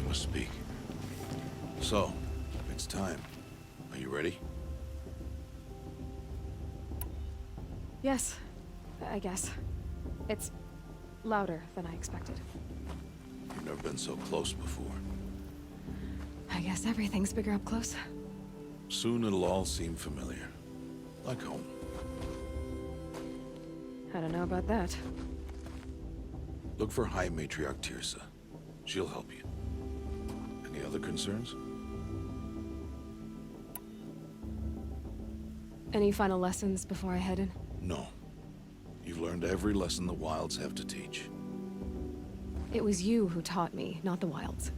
must speak. So, it's time. Are you ready? Yes, I guess. It's louder than I expected. You've never been so close before. I guess everything's bigger up close. Soon it'll all seem familiar. Like home. I don't know about that. Look for High Matriarch Teersa. She'll help you. Any other concerns? Any final lessons before I head in? No. You've learned every lesson the Wilds have to teach. It was you who taught me, not the Wilds.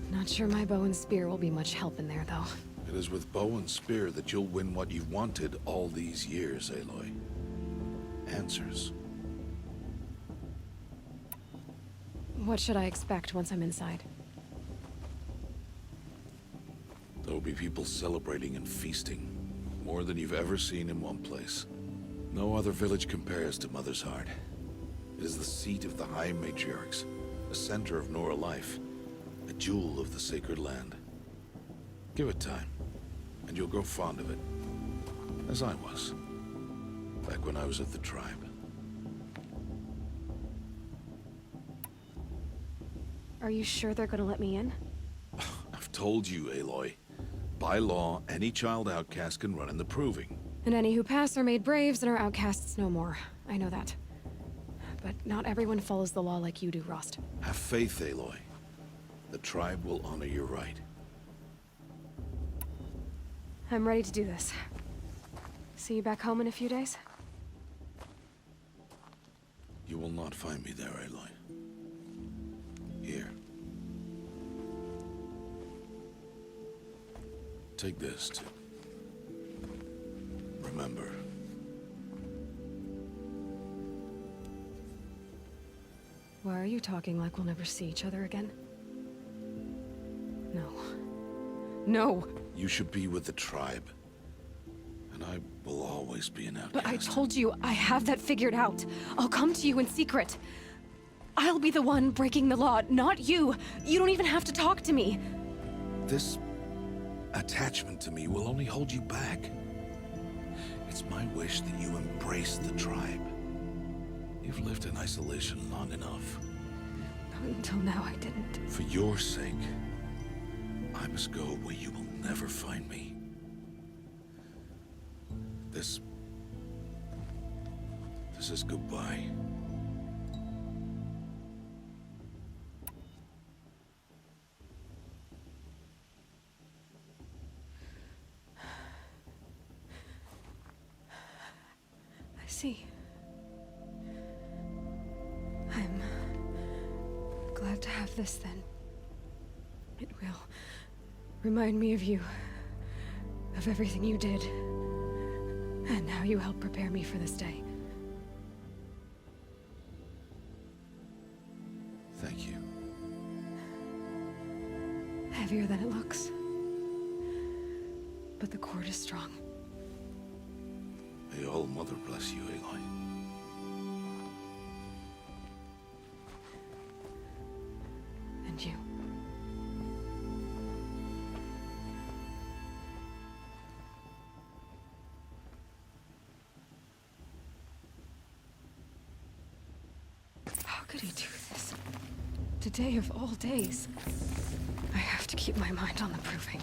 Not sure my bow and spear will be much help in there, though. It is with bow and spear that you'll win what you've wanted all these years, Aloy. Answers. What should I expect once I'm inside? There will be people celebrating and feasting. More than you've ever seen in one place. No other village compares to Mother's Heart. It is the seat of the High Matriarchs, the center of Nora life, a jewel of the sacred land. Give it time, and you'll grow fond of it. As I was, back when I was at the tribe. Are you sure they're gonna let me in? I've told you, Aloy. By law, any child outcast can run in the Proving. And any who pass are made braves and are outcasts no more. I know that. But not everyone follows the law like you do, Rost. Have faith, Aloy. The tribe will honor your right. I'm ready to do this. See you back home in a few days? You will not find me there, Aloy. Here. Take this to remember. Why are you talking like we'll never see each other again? No. No! You should be with the tribe. And I will always be an outcast. But I told you, I have that figured out. I'll come to you in secret. I'll be the one breaking the law, not you. You don't even have to talk to me. This attachment to me will only hold you back. It's my wish that you embrace the tribe. You've lived in isolation long enough. Until now, I didn't. For your sake, I must go where you will never find me. This is goodbye. I see. I'm glad to have this then. It will remind me of you, of everything you did, and how you helped prepare me for this day. Thank you. Heavier than it looks. But the cord is strong. May All Mother bless you, Aloy. And you. How could he do this? Today of all days. I have to keep my mind on the Proving.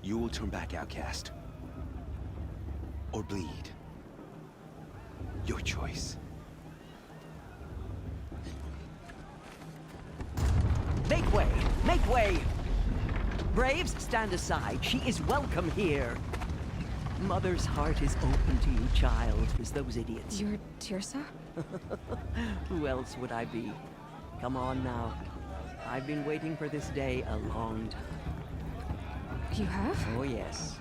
You will turn back, outcast. Or bleed. Your choice. Make way! Make way! Braves, stand aside. She is welcome here. Mother's heart is open to you, child, as those idiots. You're Teersa? Who else would I be? Come on now. I've been waiting for this day a long time. You have? Oh, yes.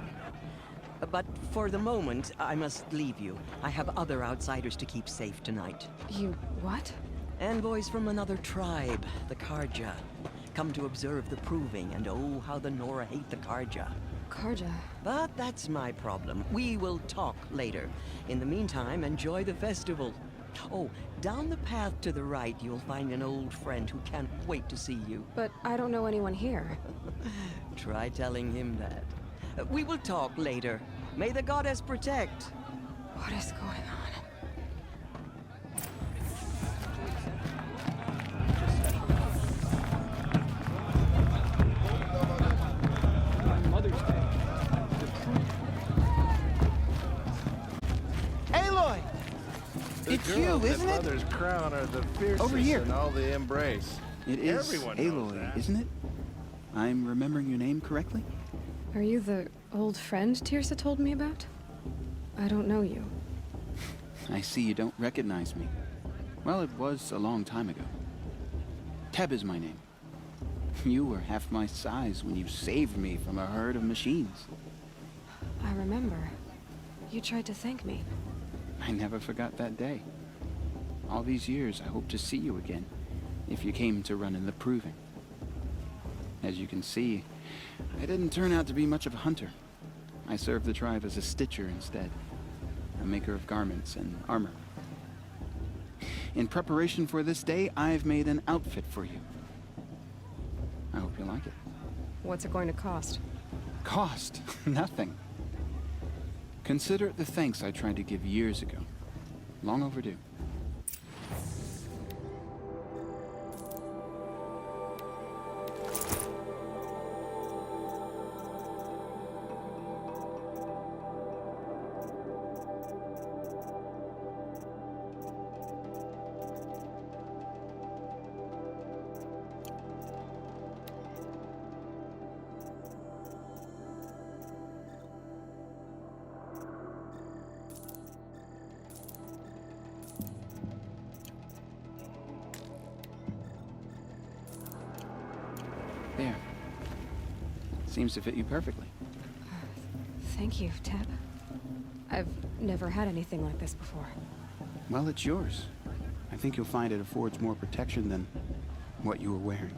But for the moment, I must leave you. I have other outsiders to keep safe tonight. You what? Envoys from another tribe, the Karja, come to observe the proving, and oh, how the Nora hate the Karja. Karja. But that's my problem. We will talk later. In the meantime, enjoy the festival. Oh, down the path to the right, you'll find an old friend who can't wait to see you. But I don't know anyone here. Try telling him that. We will talk later. May the goddess protect. What is going on? Mother's Day. Aloy! It's you, isn't it? Mother's crown are the fiercest Over here. in all the embrace. It is Everyone knows Aloy, that. isn't it? I'm remembering your name correctly? Are you the old friend Tirsa told me about? I don't know you. I see you don't recognize me. Well, it was a long time ago. Teb is my name. You were half my size when you saved me from a herd of machines. I remember. You tried to thank me. I never forgot that day. All these years, I hope to see you again, if you came to run in the proving. As you can see, I didn't turn out to be much of a hunter. I served the tribe as a stitcher instead, a maker of garments and armor. In preparation for this day, I've made an outfit for you. I hope you like it. What's it going to cost? Cost? Nothing. Consider it the thanks I tried to give years ago. Long overdue. There. Seems to fit you perfectly. Thank you, Teb. I've never had anything like this before. Well, it's yours. I think you'll find it affords more protection than what you were wearing.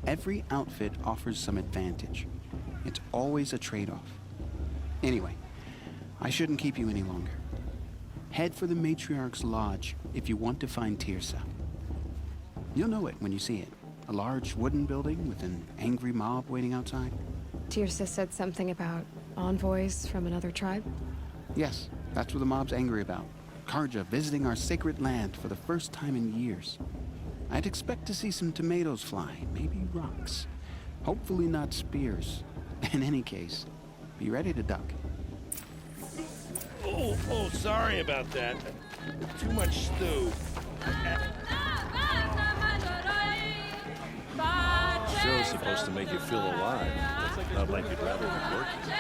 Every outfit offers some advantage. It's always a trade-off. Anyway, I shouldn't keep you any longer. Head for the Matriarch's Lodge if you want to find Tirsa. You'll know it when you see it. A large wooden building with an angry mob waiting outside. Tirsa said something about envoys from another tribe? Yes, that's what the mob's angry about. Karja visiting our sacred land for the first time in years. I'd expect to see some tomatoes fly, maybe rocks. Hopefully not spears. In any case, be ready to duck. Oh, sorry about that. Too much stew. Show's supposed to make you feel alive, not like you'd rather be working.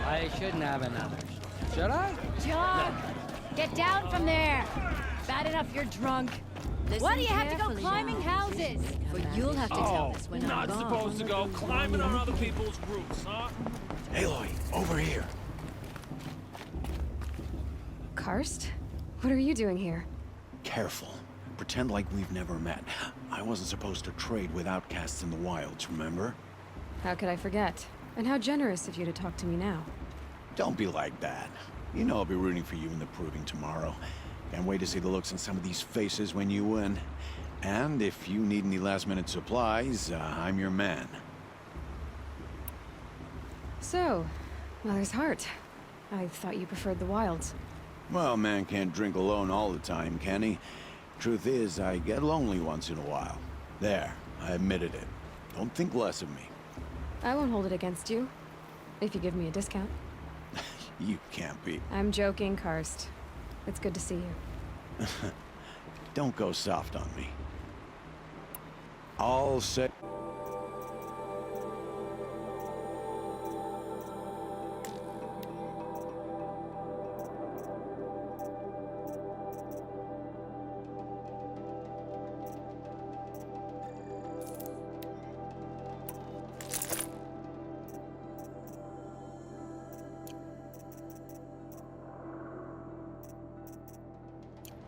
I shouldn't have another. Should I? John, get down from there. Bad enough you're drunk. Why do you have to go climbing houses? But you'll have to tell us when I'm Not gone. supposed to go climbing on other people's roofs, huh? Aloy, over here. Karst? What are you doing here? Careful. Pretend like we've never met. I wasn't supposed to trade with outcasts in the wilds, remember? How could I forget? And how generous of you to talk to me now. Don't be like that. You know I'll be rooting for you in the proving tomorrow. Can't wait to see the looks on some of these faces when you win. And if you need any last-minute supplies, I'm your man. So, Mother's Heart. I thought you preferred the wilds. Well, man can't drink alone all the time, can he? Truth is, I get lonely once in a while. There, I admitted it. Don't think less of me. I won't hold it against you. If you give me a discount. You can't be. I'm joking, Karst. It's good to see you. Don't go soft on me. I'll say...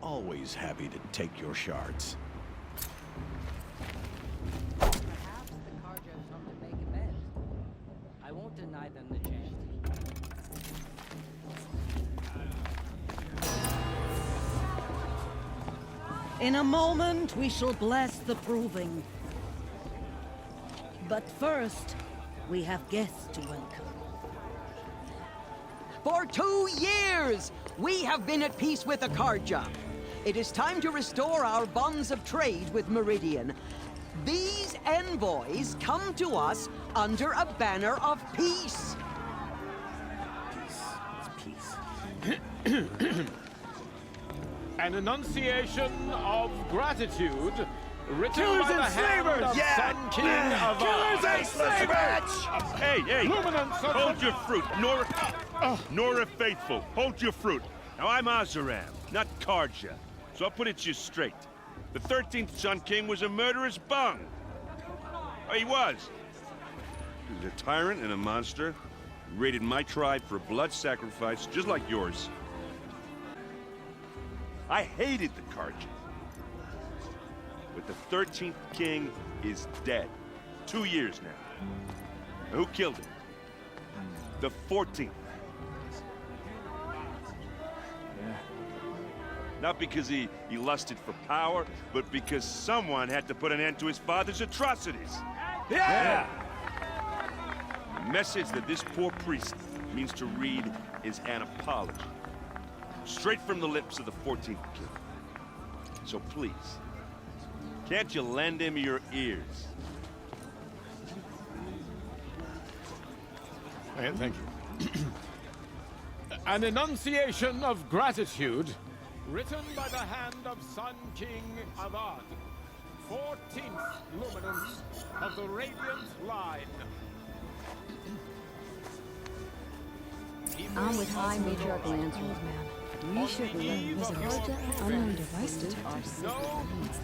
always happy to take your shards. Perhaps the Carja have come to make amends. I won't deny them the chance. In a moment, we shall bless the proving. But first, we have guests to welcome. For 2 years, we have been at peace with the Carja. It is time to restore our bonds of trade with Meridian. These envoys come to us under a banner of peace. An enunciation of gratitude written Killers by the and hand slavers! of Sun King of Killers and slavers! Hey, hey! Luminance of Hold the- your fruit, Nora Faithful. Hold your fruit. Now I'm Oseram, not Carja, so I'll put it to you straight. The 13th Sun King was a murderous bung. Oh, he was. He was a tyrant and a monster. He raided my tribe for blood sacrifice, just like yours. I hated the Carja. But the 13th King is dead. 2 years now. Now, who killed him? The 14th. Not because he lusted for power, but because someone had to put an end to his father's atrocities. Yeah! The message that this poor priest means to read is an apology. Straight from the lips of the 14th King. So please, can't you lend him your ears? Thank you. An enunciation of gratitude written by the hand of Sun King Avad, 14th luminance of the Radiant Line. I'm with High Matriarch Lancer. Old man. We should learn wizards. Unknown device detectors.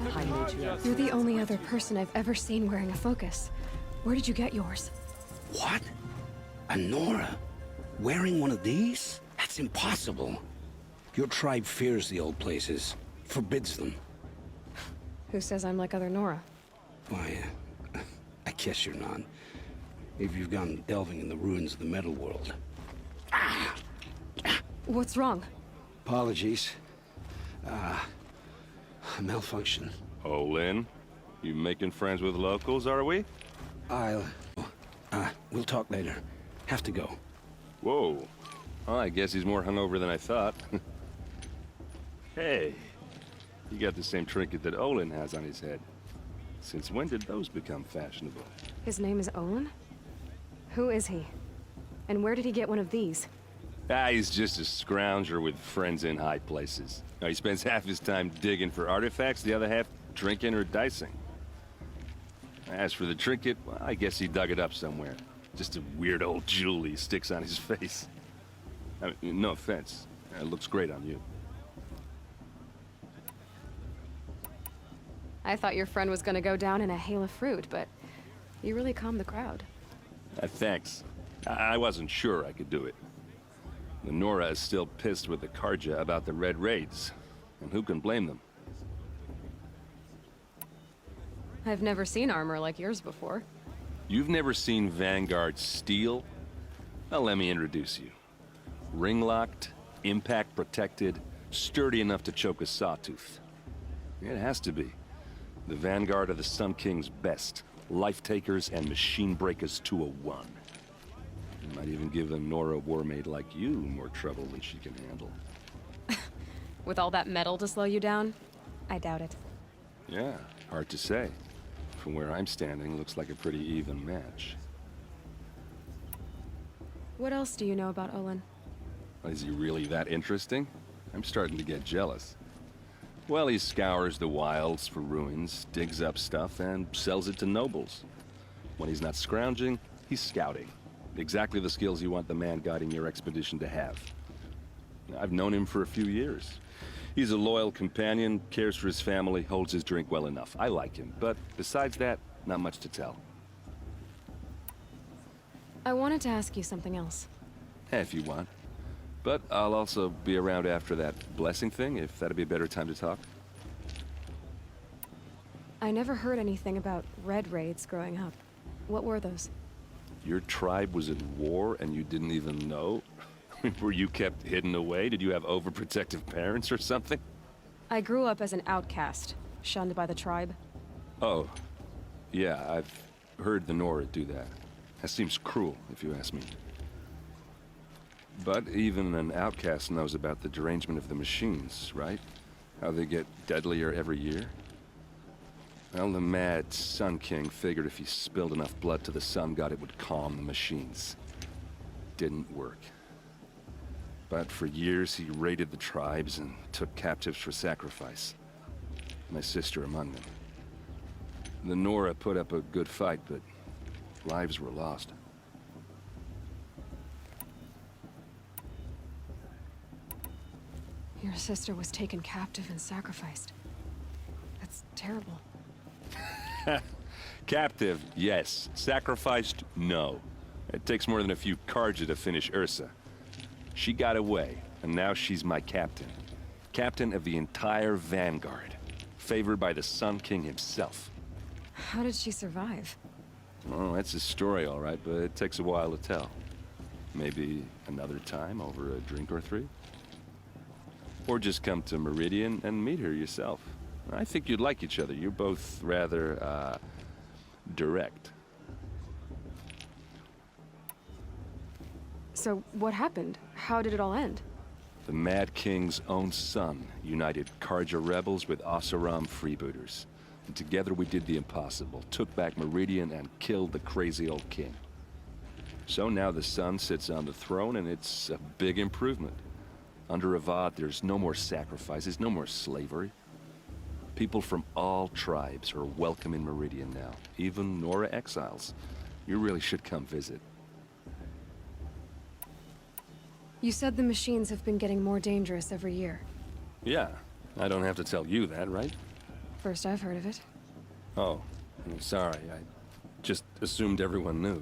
High Matriarch. You're the only other person I've ever seen wearing a focus. Where did you get yours? What? A Nora? Wearing one of these? That's impossible. Your tribe fears the old places, forbids them. Who says I'm like other Nora? Why, I guess you're not. If you've gone delving in the ruins of the metal world. What's wrong? Apologies. A malfunction. Oh, Lynn, you making friends with locals, are we? We'll talk later. Have to go. Whoa. Well, I guess he's more hungover than I thought. Hey, you got the same trinket that Olin has on his head. Since when did those become fashionable? His name is Olin? Who is he? And where did he get one of these? He's just a scrounger with friends in high places. Now, he spends half his time digging for artifacts, the other half drinking or dicing. As for the trinket, well, I guess he dug it up somewhere. Just a weird old jewel he sticks on his face. I mean, no offense. It looks great on you. I thought your friend was gonna go down in a hail of fruit, but you really calmed the crowd. Thanks. I wasn't sure I could do it. The Nora is still pissed with the Carja about the Red Raids. And who can blame them? I've never seen armor like yours before. You've never seen Vanguard steel? Well, let me introduce you. Ring-locked, impact-protected, sturdy enough to choke a sawtooth. It has to be. The Vanguard of the Sun King's best. Life-takers and machine breakers to a one. You might even give a Nora warmaid like you more trouble than she can handle. With all that metal to slow you down? I doubt it. Yeah, hard to say. From where I'm standing, looks like a pretty even match. What else do you know about Olin? Is he really that interesting? I'm starting to get jealous. Well, he scours the wilds for ruins, digs up stuff, and sells it to nobles. When he's not scrounging, he's scouting. Exactly the skills you want the man guiding your expedition to have. I've known him for a few years. He's a loyal companion, cares for his family, holds his drink well enough. I like him, but besides that, not much to tell. I wanted to ask you something else. If you want. But I'll also be around after that blessing thing, if that'd be a better time to talk. I never heard anything about red raids growing up. What were those? Your tribe was at war and you didn't even know? Were you kept hidden away? Did you have overprotective parents or something? I grew up as an outcast, shunned by the tribe. Oh, yeah, I've heard the Nora do that. That seems cruel, if you ask me. But even an outcast knows about the derangement of the machines, right? How they get deadlier every year? Well, the mad Sun King figured if he spilled enough blood to the Sun God, it would calm the machines. Didn't work. But for years, he raided the tribes and took captives for sacrifice. My sister among them. The Nora put up a good fight, but lives were lost. Your sister was taken captive and sacrificed. That's terrible. Captive, yes. Sacrificed, no. It takes more than a few Carja to finish Ursa. She got away, and now she's my captain. Captain of the entire Vanguard. Favored by the Sun King himself. How did she survive? Oh, that's a story, all right, but it takes a while to tell. Maybe another time over a drink or three? Or just come to Meridian and meet her yourself. I think you'd like each other. You're both rather, direct. So, what happened? How did it all end? The Mad King's own son united Carja rebels with Oseram freebooters. And together we did the impossible, took back Meridian and killed the crazy old king. So now the son sits on the throne and it's a big improvement. Under Avad, there's no more sacrifices, no more slavery. People from all tribes are welcome in Meridian now, even Nora exiles. You really should come visit. You said the machines have been getting more dangerous every year. Yeah, I don't have to tell you that, right? First I've heard of it. Oh, I'm sorry. I just assumed everyone knew.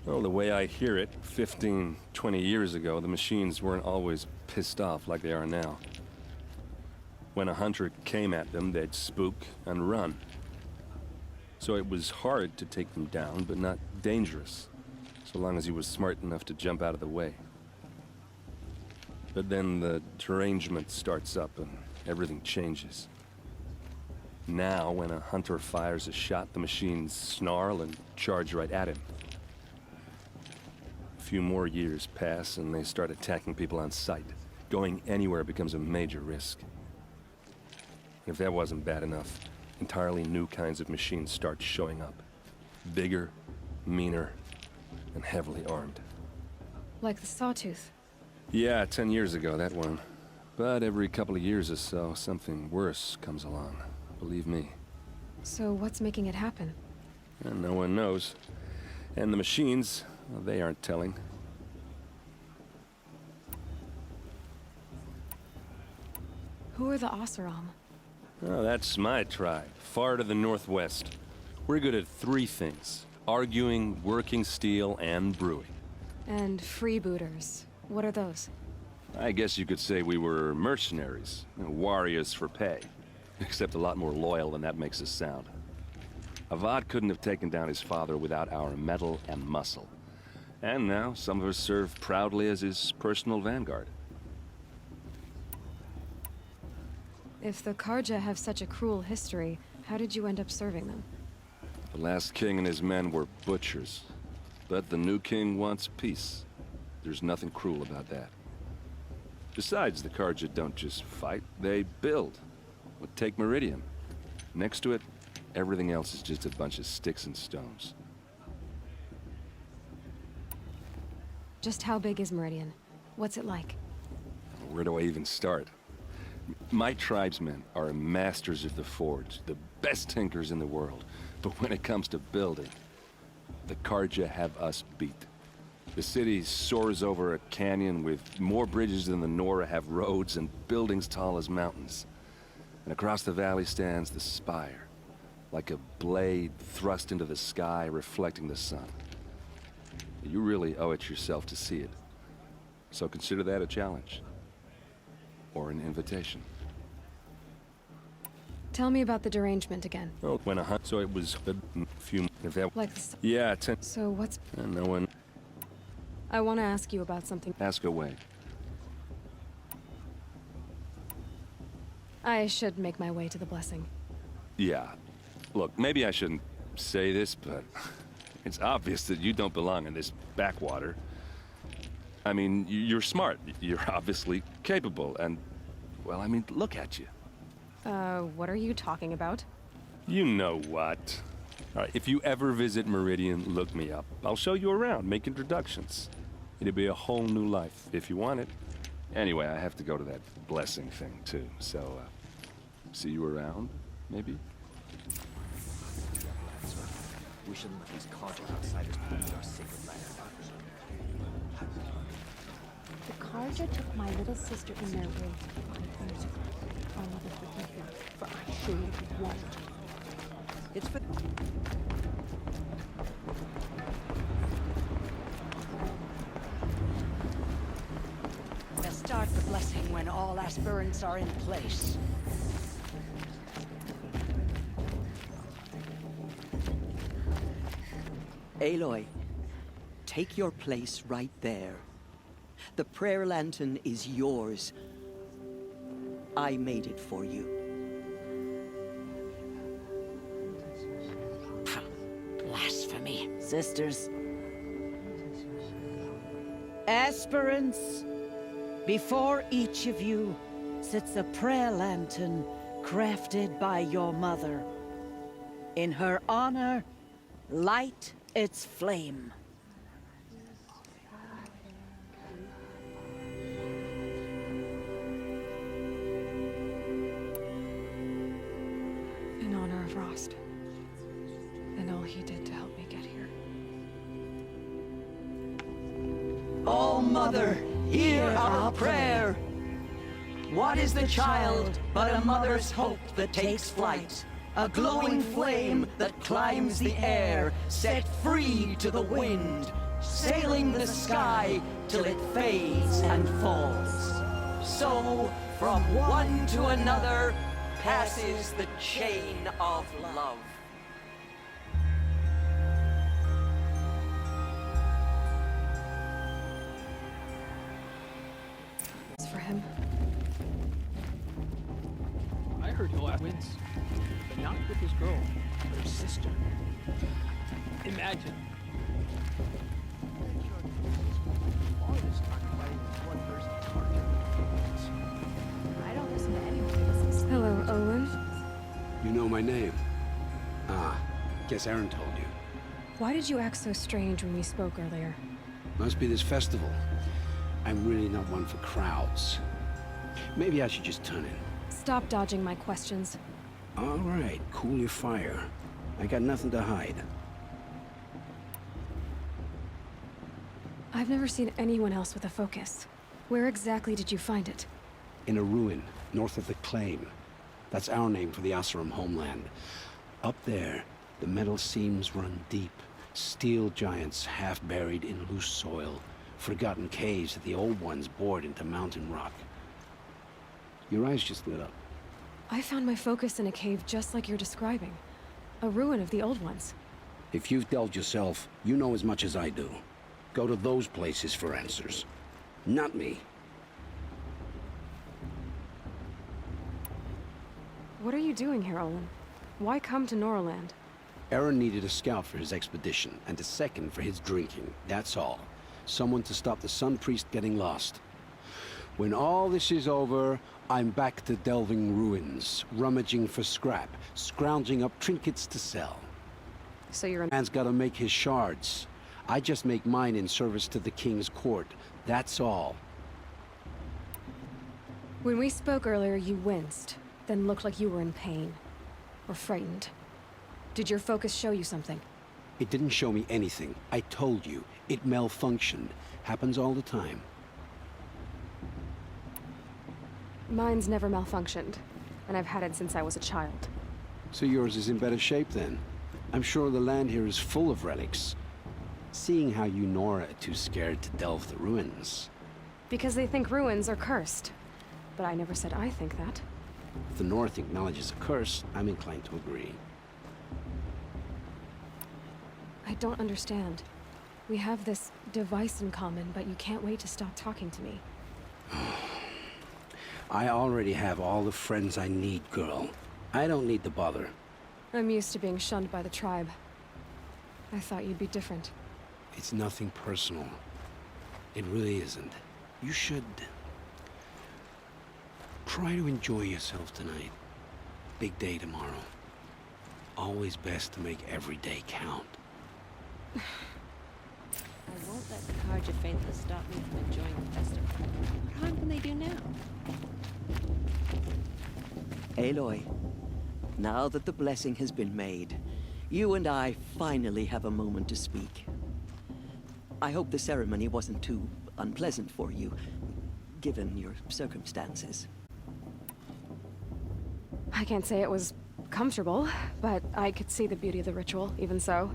Well, the way I hear it, 15, 20 years ago, the machines weren't always pissed off like they are now. When a hunter came at them, they'd spook and run. So it was hard to take them down, but not dangerous, so long as he was smart enough to jump out of the way. But then the derangement starts up and everything changes. Now, when a hunter fires a shot, the machines snarl and charge right at him. A few more years pass and they start attacking people on sight. Going anywhere becomes a major risk. If that wasn't bad enough, entirely new kinds of machines start showing up. Bigger, meaner, and heavily armed. Like the Sawtooth. Yeah, 10 years ago, that one. But every couple of years or so, something worse comes along. Believe me. So what's making it happen? And no one knows. And the machines, well, they aren't telling. Who are the Oseram? Oh, that's my tribe, far to the northwest. We're good at three things. Arguing, working steel, and brewing. And freebooters. What are those? I guess you could say we were mercenaries. Warriors for pay. Except a lot more loyal than that makes us sound. Avad couldn't have taken down his father without our metal and muscle. And now, some of us serve proudly as his personal vanguard. If the Carja have such a cruel history, how did you end up serving them? The last king and his men were butchers. But the new king wants peace. There's nothing cruel about that. Besides, the Carja don't just fight, they build. Take Meridian. Next to it, everything else is just a bunch of sticks and stones. Just how big is Meridian? What's it like? Where do I even start? My tribesmen are masters of the forge, the best tinkers in the world. But when it comes to building, the Carja have us beat. The city soars over a canyon with more bridges than the Nora have roads and buildings tall as mountains. And across the valley stands the spire, like a blade thrust into the sky reflecting the sun. You really owe it yourself to see it. So consider that a challenge. Or an invitation. Tell me about the derangement again. Oh, when a hunt, so it was a few, if that, Like this. yeah, 10, So what's... and no one, I want to ask you about something. ask away. I should make my way to the blessing. Yeah. Look, maybe I shouldn't say this, but it's obvious that you don't belong in this backwater. I mean, you're smart. You're obviously capable, and, well, I mean, look at you. What are you talking about? You know what. All right, if you ever visit Meridian, look me up. I'll show you around, make introductions. It'll be a whole new life, if you want it. Anyway, I have to go to that blessing thing, too, so, see you around, maybe? We shouldn't let these Carja outsiders pollute our sacred land. The Carja took my little sister in their way 5 years ago. I'll never forgive them, for I surely won't. It's for... Let's start the blessing when all aspirants are in place. Aloy, take your place right there. The prayer lantern is yours. I made it for you. Blasphemy. Sisters. Aspirants, before each of you sits a prayer lantern crafted by your mother. In her honor, light its flame. In honor of Rost. And all he did to help me get here. All Mother, hear our prayer. What is the child but a mother's hope that takes flight? A glowing flame that climbs the air, set free to the wind, sailing the sky till it fades and falls. So, from one to another, passes the chain of love. It's for him. I heard he'll have wins, but not with his girl, but her sister. Imagine. All this time fighting this one person. I don't listen to anyone who listens to Hello, Olin. You know my name? Ah, guess Aaron told you. Why did you act so strange when we spoke earlier? Must be this festival. I'm really not one for crowds. Maybe I should just turn in. Stop dodging my questions. All right, cool your fire. I got nothing to hide. I've never seen anyone else with a focus. Where exactly did you find it? In a ruin, north of the Claim. That's our name for the Oseram homeland. Up there, the metal seams run deep. Steel giants half buried in loose soil. Forgotten caves that the old ones bored into mountain rock. Your eyes just lit up. I found my focus in a cave just like you're describing. A ruin of the old ones. If you've delved yourself, you know as much as I do. Go to those places for answers. Not me. What are you doing here, Olin? Why come to Norland? Aaron needed a scout for his expedition, and a second for his drinking. That's all. Someone to stop the Sun Priest getting lost. When all this is over, I'm back to delving ruins, rummaging for scrap, scrounging up trinkets to sell. So you're Man's gotta make his shards. I just make mine in service to the King's court. That's all. When we spoke earlier, you winced, then looked like you were in pain. Or frightened. Did your focus show you something? It didn't show me anything. I told you. It malfunctioned. Happens all the time. Mine's never malfunctioned, and I've had it since I was a child. So yours is in better shape then. I'm sure the land here is full of relics. Seeing how you Nora are too scared to delve the ruins. Because they think ruins are cursed. But I never said I think that. If the North acknowledges a curse, I'm inclined to agree. I don't understand. We have this device in common, but you can't wait to stop talking to me. I already have all the friends I need, girl. I don't need the bother. I'm used to being shunned by the tribe. I thought you'd be different. It's nothing personal. It really isn't. You should... try to enjoy yourself tonight. Big day tomorrow. Always best to make every day count. I won't let the Carja Faithless stop me from enjoying the festival. What harm can they do now? Aloy, now that the blessing has been made, you and I finally have a moment to speak. I hope the ceremony wasn't too unpleasant for you, given your circumstances. I can't say it was comfortable, but I could see the beauty of the ritual, even so.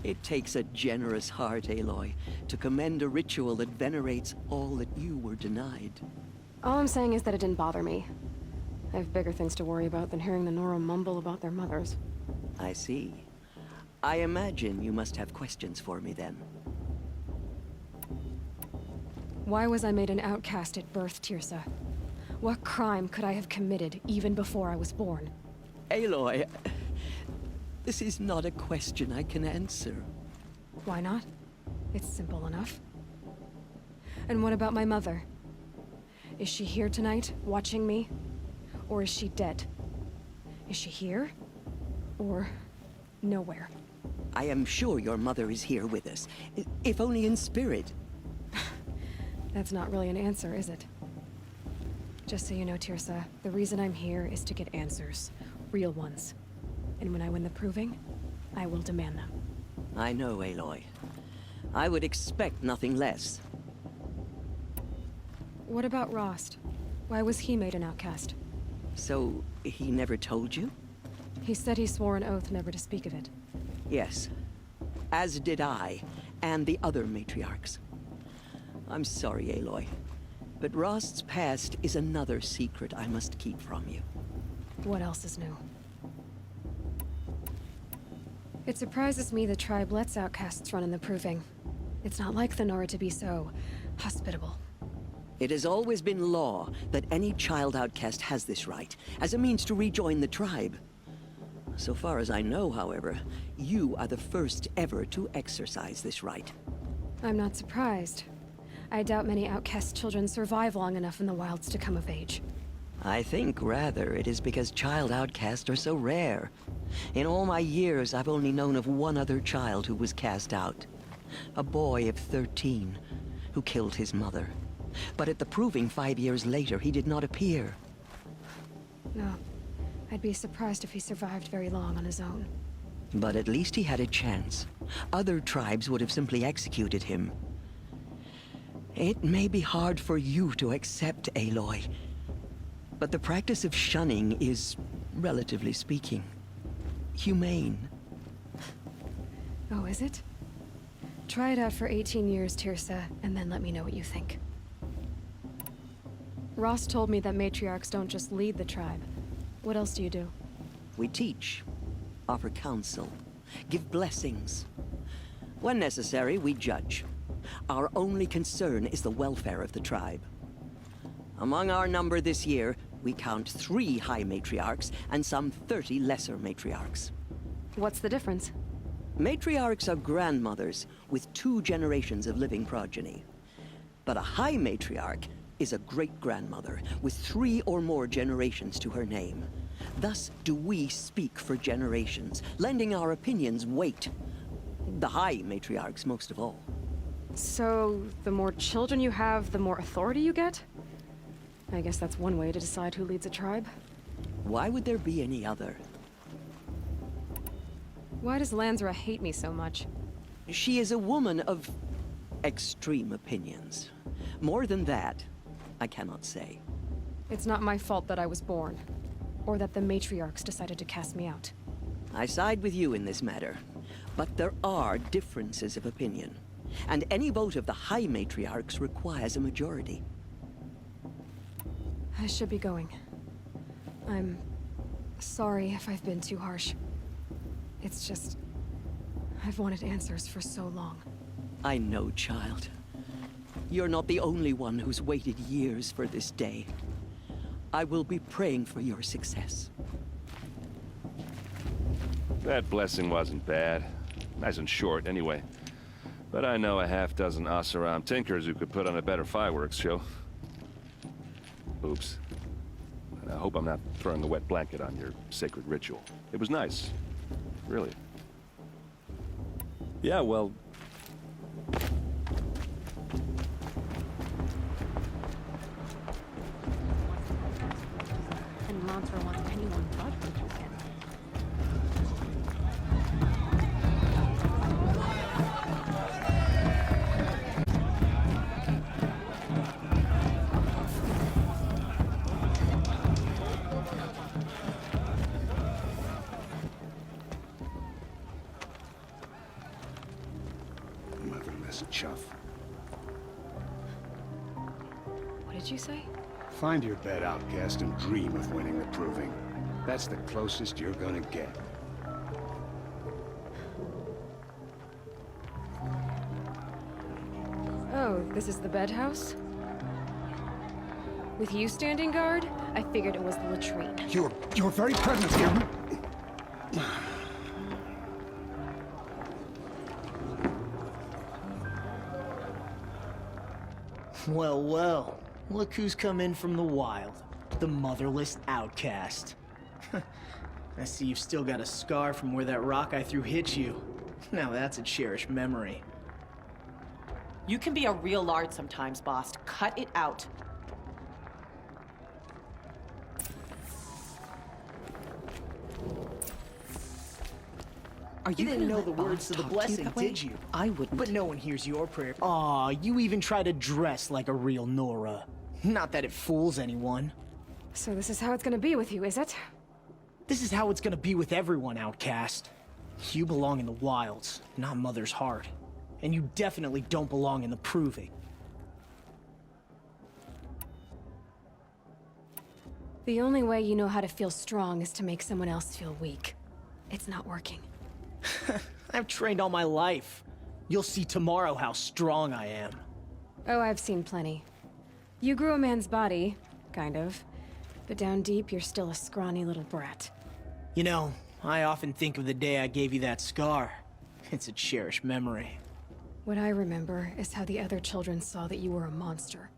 It takes a generous heart, Aloy, to commend a ritual that venerates all that you were denied. All I'm saying is that it didn't bother me. I have bigger things to worry about than hearing the Nora mumble about their mothers. I see. I imagine you must have questions for me then. Why was I made an outcast at birth, Tirsa? What crime could I have committed even before I was born? Aloy, this is not a question I can answer. Why not? It's simple enough. And what about my mother? Is she here tonight, watching me? Or is she dead? Is she here? Or nowhere? I am sure your mother is here with us, if only in spirit. That's not really an answer, is it? Just so you know, Tirsa, the reason I'm here is to get answers. Real ones. And when I win the proving, I will demand them. I know, Aloy. I would expect nothing less. What about Rost? Why was he made an outcast? So, he never told you? He said he swore an oath never to speak of it. Yes. As did I, and the other matriarchs. I'm sorry, Aloy, but Rost's past is another secret I must keep from you. What else is new? It surprises me the tribe lets outcasts run in the proving. It's not like the Nora to be so hospitable. It has always been law that any child outcast has this right, as a means to rejoin the tribe. So far as I know, however, you are the first ever to exercise this right. I'm not surprised. I doubt many outcast children survive long enough in the wilds to come of age. I think, rather, it is because child outcasts are so rare. In all my years, I've only known of one other child who was cast out. A boy of 13, who killed his mother. But at the proving 5 years later, he did not appear. No. I'd be surprised if he survived very long on his own. But at least he had a chance. Other tribes would have simply executed him. It may be hard for you to accept, Aloy, but the practice of shunning is, relatively speaking, humane. Oh, is it? Try it out for 18 years, Tirsa, and then let me know what you think. Rost told me that matriarchs don't just lead the tribe. What else do you do? We teach, offer counsel, give blessings. When necessary, we judge. Our only concern is the welfare of the tribe. Among our number this year, we count 3 high matriarchs and some 30 lesser matriarchs. What's the difference? Matriarchs are grandmothers with 2 generations of living progeny. But a high matriarch is a great-grandmother with 3 or more generations to her name. Thus do we speak for generations, lending our opinions weight. The high matriarchs most of all. So, the more children you have, the more authority you get? I guess that's one way to decide who leads a tribe. Why would there be any other? Why does Lansra hate me so much? She is a woman of extreme opinions. More than that, I cannot say. It's not my fault that I was born, or that the matriarchs decided to cast me out. I side with you in this matter, but there are differences of opinion. And any vote of the High Matriarchs requires a majority. I should be going. I'm sorry if I've been too harsh. It's just... I've wanted answers for so long. I know, child. You're not the only one who's waited years for this day. I will be praying for your success. That blessing wasn't bad. Nice and short, anyway. But I know a half-dozen Oseram tinkers who could put on a better fireworks show. Oops. And I hope I'm not throwing a wet blanket on your sacred ritual. It was nice. Really. Yeah, well... And Monster wants anyone but Richard again. Motherless chuff. What did you say? Find your bed, outcast, and dream of winning the Proving. That's the closest you're gonna get. Oh, this is the bed house? With you standing guard, I figured it was the latrine. You're very present here. Well, well. Look who's come in from the wild. The motherless outcast. I see you've still got a scar from where that rock I threw hit you. Now that's a cherished memory. You can be a real lard sometimes, boss. Cut it out. Are you didn't know the words to the blessing, did you? I wouldn't. But no one hears your prayer. Aw, you even try to dress like a real Nora. Not that it fools anyone. So this is how it's gonna be with you, is it? This is how it's gonna be with everyone, outcast. You belong in the wilds, not Mother's heart. And you definitely don't belong in the Proving. The only way you know how to feel strong is to make someone else feel weak. It's not working. I've trained all my life. You'll see tomorrow how strong I am. Oh, I've seen plenty. You grew a man's body, kind of. But down deep, you're still a scrawny little brat. You know, I often think of the day I gave you that scar. It's a cherished memory. What I remember is how the other children saw that you were a monster.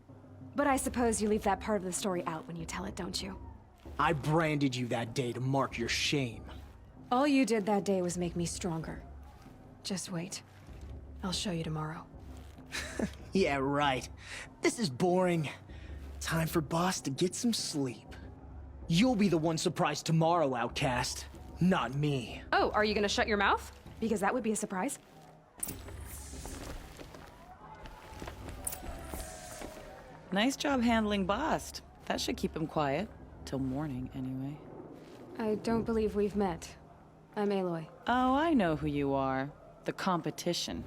But I suppose you leave that part of the story out when you tell it, don't you? I branded you that day to mark your shame. All you did that day was make me stronger. Just wait. I'll show you tomorrow. Yeah, right. This is boring. Time for Boss to get some sleep. You'll be the one surprised tomorrow, outcast. Not me. Oh, are you gonna shut your mouth? Because that would be a surprise. Nice job handling Bast. That should keep him quiet. Till morning, anyway. I don't believe we've met. I'm Aloy. Oh, I know who you are. The competition.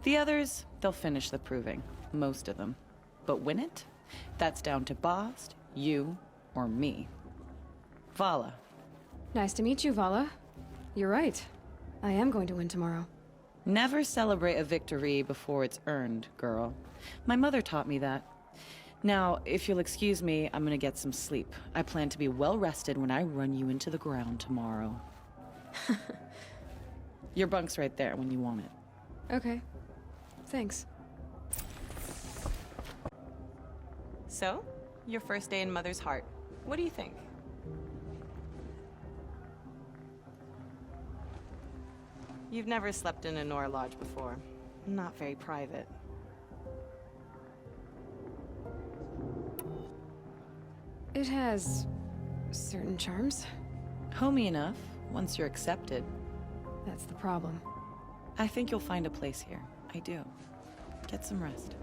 The others, they'll finish the Proving. Most of them. But win it? That's down to Bast, you, or me. Vala. Nice to meet you, Vala. You're right. I am going to win tomorrow. Never celebrate a victory before it's earned, girl. My mother taught me that. Now, if you'll excuse me, I'm gonna get some sleep. I plan to be well rested when I run you into the ground tomorrow. Your bunk's right there when you want it. Okay. Thanks. So, your first day in Mother's heart. What do you think? You've never slept in a Nora lodge before. Not very private. It has certain charms. Homey enough, once you're accepted. That's the problem. I think you'll find a place here. I do. Get some rest.